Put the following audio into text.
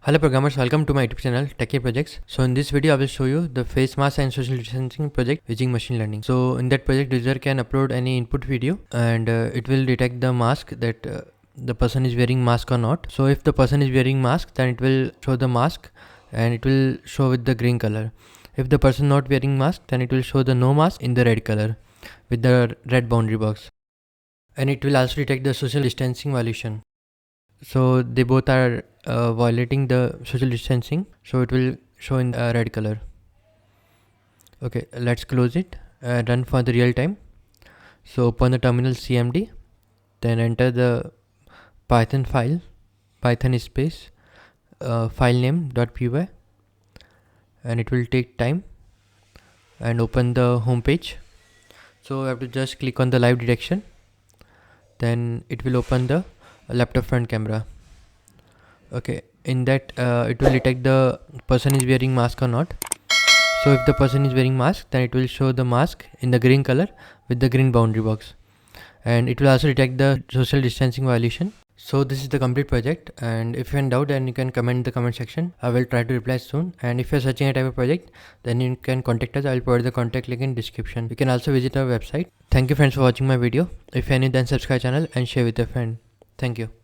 Hello programmers, welcome to my YouTube channel Techie Projects. So in this video I will show you the face mask and social distancing project using machine learning. So in that project user can upload any input video and it will detect the mask that the person is wearing mask or not. So if the person is wearing mask, then it will show the mask and it will show with the green color. If the person not wearing mask, then it will show the no mask in the red color with the red boundary box. And it will also detect the social distancing violation. So they both are violating the social distancing, so it will show in red color. Okay, let's close it and run for the real time. So open the terminal cmd, then enter the python file, python space file name .py, and it will take time, and open the home page. So I have to just click on the live detection, then it will open the laptop front camera. Okay, in that it will detect the person is wearing mask or not. So if the person is wearing mask, then it will show the mask in the green color with the green boundary box, and it will also detect the social distancing violation. So this is the complete project, and if you're in doubt, then you can comment in the comment section. I will try to reply soon. And if you're searching a type of project, then you can contact us. I will provide the contact link in description. You can also visit our website. Thank you friends for watching my video. If you are new, then subscribe channel and share with your friend. Thank you.